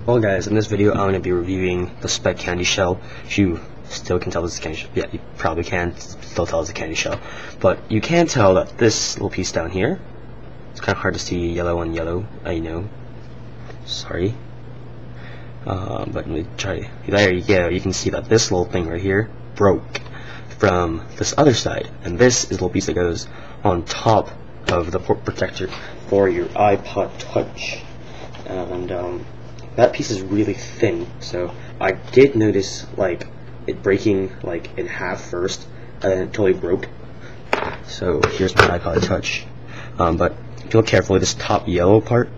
Well guys, in this video I'm going to be reviewing the Speck Candyshell. If you still can tell this is a candy shell, yeah, you probably can still tell it's a candy shell. But you can tell that this little piece down here, it's kind of hard to see yellow on yellow, I know. Sorry. But let me try. There you go, you can see that this little thing right here broke from this other side. And this is the little piece that goes on top of the port protector for your iPod Touch. And that piece is really thin, so I did notice like it breaking like in half first, and then it totally broke. So here's my iPod Touch. But if you look carefully, this top yellow part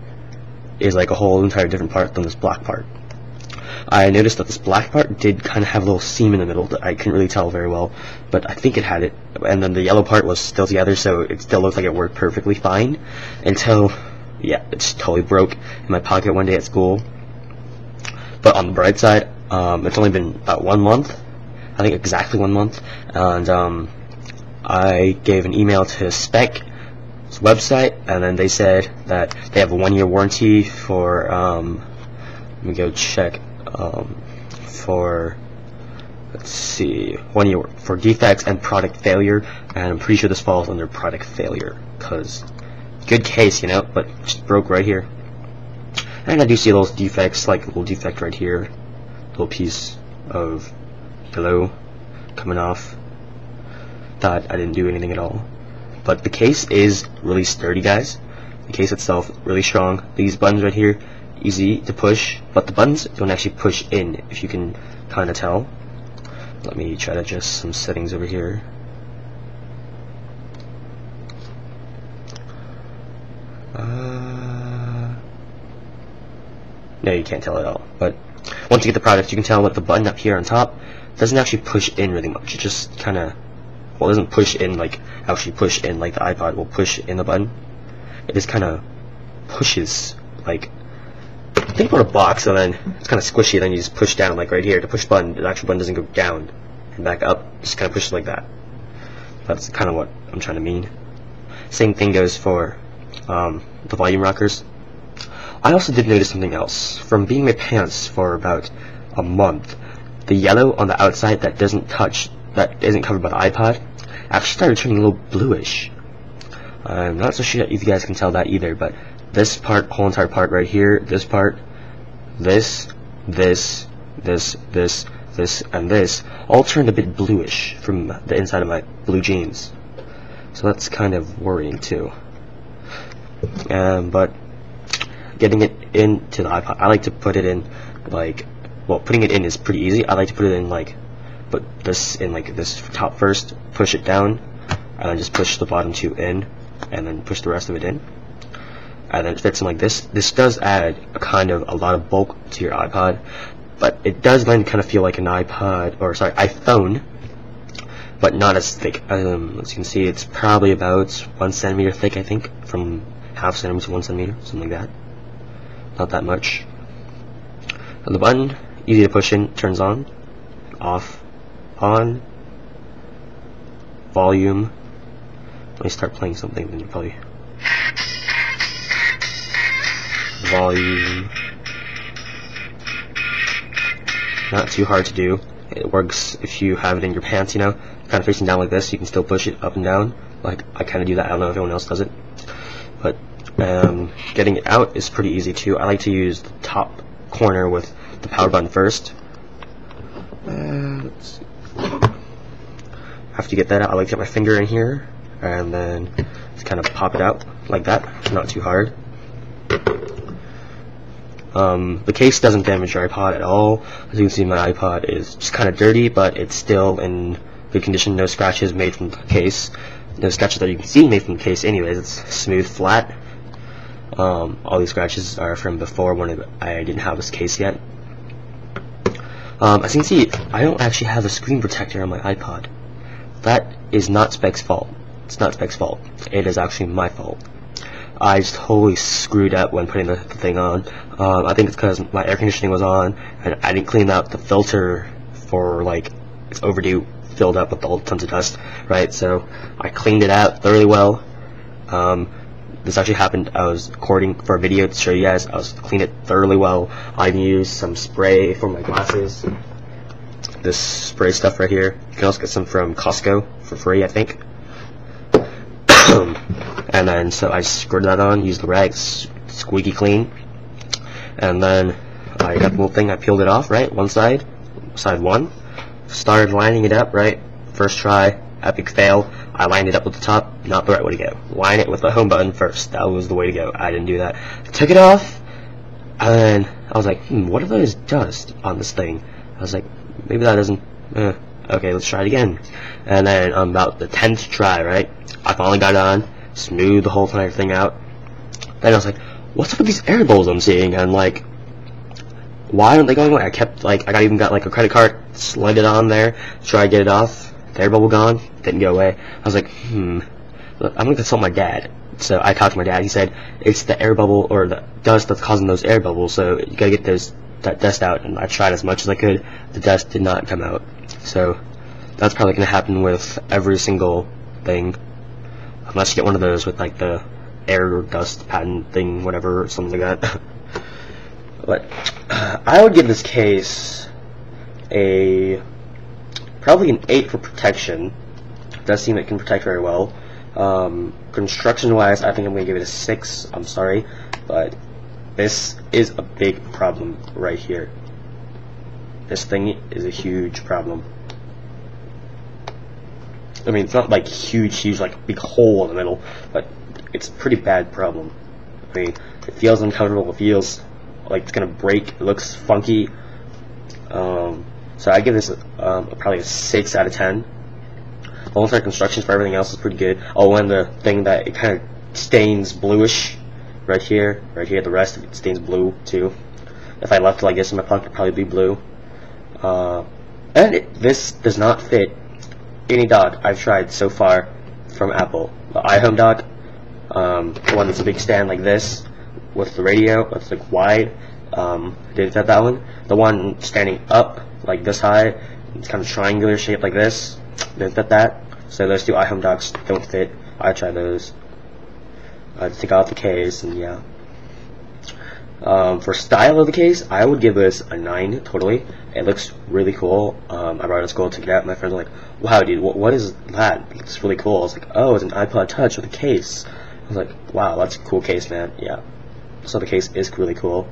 is like a whole entire different part than this black part. I noticed that this black part did kind of have a little seam in the middle that I couldn't really tell very well, but I think it had it. And then the yellow part was still together, so it still looked like it worked perfectly fine until, yeah, it just totally broke in my pocket one day at school. But on the bright side, it's only been about 1 month, I think exactly 1 month, and I gave an email to Speck's website, and then they said that they have a 1-year warranty for, let me go check, for, let's see, 1 year for defects and product failure, and I'm pretty sure this falls under product failure, because good case, you know, but it just broke right here. And I do see those defects, like a little defect right here, little piece of yellow coming off. Thought I didn't do anything at all. But the case is really sturdy, guys. The case itself, really strong. These buttons right here, easy to push, but the buttons don't actually push in, if you can kind of tell. Let me try to adjust some settings over here. No, you can't tell at all. But once you get the product, you can tell that the button up here on top doesn't actually push in really much. It just kind of, well, it doesn't push in like actually push in like the iPod will push in the button. It just kind of pushes, like, think about a box, and then it's kind of squishy, and then you just push down, like right here. To push button, the actual button doesn't go down and back up, just kind of pushes like that. That's kind of what I'm trying to mean. Same thing goes for the volume rockers. I also did notice something else. From being in my pants for about a month, the yellow on the outside that doesn't touch, that isn't covered by the iPod, actually started turning a little bluish. I'm not so sure if you guys can tell that either, but this part, whole entire part right here, this part, this, and this, all turned a bit bluish from the inside of my blue jeans. So that's kind of worrying too. But getting it into the iPod, I like to put it in like, well, putting it in is pretty easy. I like to put it in like, put this in like this top first, push it down, and then just push the bottom two in, and then push the rest of it in, and then it fits in like this. This does add a lot of bulk to your iPod, but it does then kind of feel like an iPod, or sorry, iPhone, but not as thick. As you can see, it's probably about 1 centimeter thick, I think, from half centimeter to 1 centimeter, something like that. Not that much. And the button, easy to push in, turns on, off, on, volume. Let me start playing something, then you probably, volume. Not too hard to do. It works if you have it in your pants, you know, kind of facing down like this. You can still push it up and down. Like I kind of do that. I don't know if anyone else does it, but getting it out is pretty easy too. I like to use the top corner with the power button first. Let's see. After you get that out, I like to get my finger in here and then just kind of pop it out like that. Not too hard. The case doesn't damage your iPod at all. As you can see, my iPod is just kind of dirty, but it's still in good condition. No scratches made from the case. No scratches that you can see made from the case anyways. It's smooth, flat. All these scratches are from before when I didn't have this case yet. As you can see, I don't actually have a screen protector on my iPod. That is not Speck's fault. It's not Speck's fault. It is actually my fault. I just totally screwed up when putting the thing on. I think it's because my air conditioning was on, and I didn't clean out the filter for, like, it's overdue, filled up with all tons of dust, right? So I cleaned it out thoroughly well. this actually happened. I was recording for a video to show you guys. I was cleaned it thoroughly well. I even used some spray for my glasses. This spray stuff right here. You can also get some from Costco for free, I think. And then so I squirted that on, used the rag, squeaky clean, and then I got the little thing. I peeled it off, right, side one, started lining it up, right, first try, epic fail. I lined it up with the top, not the right way to go. Line it with the home button first, that was the way to go. I didn't do that. Took it off, and I was like, what if there's dust on this thing? I was like, maybe that doesn't, okay, let's try it again. And then on about the 10th try, right, I finally got it on, smoothed the whole entire thing out. Then I was like, what's up with these air bubbles I'm seeing? And like, why aren't they going away? I kept like, I even got like a credit card, slid it on there, try to get it off. The air bubble gone, didn't go away. I was like, I'm gonna consult my dad. So I talked to my dad. He said it's the air bubble or the dust that's causing those air bubbles. So you gotta get that dust out. And I tried as much as I could. The dust did not come out. So that's probably gonna happen with every single thing, unless you get one of those with like the air dust patent thing, whatever, something like that. But I would give this case probably an 8 for protection. It does seem it can protect very well. Construction wise, I think I'm going to give it a 6. I'm sorry, but this is a big problem right here. This thing is a huge problem. I mean, it's not like huge, like big hole in the middle, but it's a pretty bad problem. I mean, it feels uncomfortable, it feels like it's gonna break, it looks funky. So I give this probably a 6 out of 10. The whole entire construction for everything else is pretty good. Oh, and the thing that it kind of stains bluish right here, the rest of it stains blue too. If I left it like this in my pocket, it'd probably be blue. This does not fit any dock I've tried so far from Apple. The iHome dock, the one that's a big stand like this with the radio, it's like wide, didn't fit that one. The one standing up like this high, it's kind of triangular shaped like this, didn't fit that. So those two iHome docks don't fit. I tried those. I took out the case, and yeah. For style of the case, I would give this a 9 totally. It looks really cool. I brought it to school, took it out, my friends were like, wow dude, what is that? It's really cool. I was like, oh, it's an iPod Touch with a case. I was like, wow, that's a cool case, man. Yeah. So the case is really cool.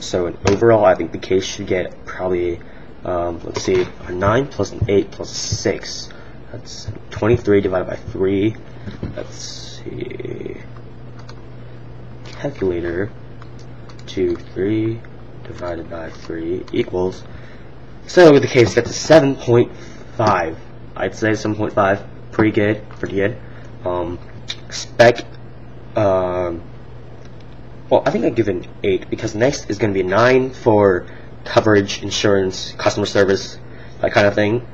So overall, I think the case should get probably, let's see, a 9 plus an 8 plus a 6. That's 23 divided by 3. Let's see. Calculator. 2, 3 divided by 3 equals. So the case gets a 7.5. I'd say 7.5. Pretty good. Speck. Well, I think I'd give it an 8 because next is going to be a 9 for coverage, insurance, customer service, that kind of thing.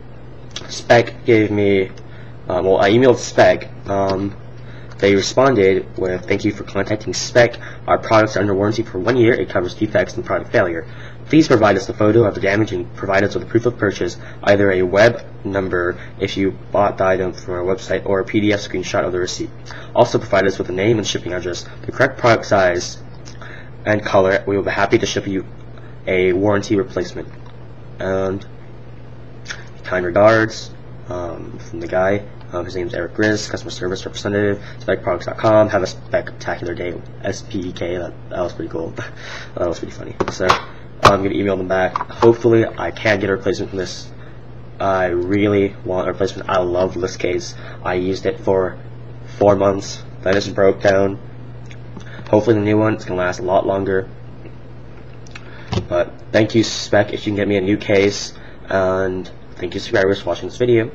Speck gave me, well, I emailed Speck. They responded with, thank you for contacting Speck. Our products are under warranty for 1 year. It covers defects and product failure. Please provide us a photo of the damage and provide us with a proof of purchase, either a web number if you bought the item from our website or a PDF screenshot of the receipt. Also provide us with a name and shipping address, the correct product size and color. We will be happy to ship you a warranty replacement. And kind regards from the guy. His name's Eric Grizz, customer service representative, SpeckProducts.com. Have a spectacular day. SPEK. That was pretty cool. That was pretty funny. So I'm gonna email them back. Hopefully, I can get a replacement for this. I really want a replacement. I love this case. I used it for 4 months. Then it just broke down. Hopefully, the new one is gonna last a lot longer. But thank you, Speck, if you can get me a new case. And thank you, subscribers, for watching this video.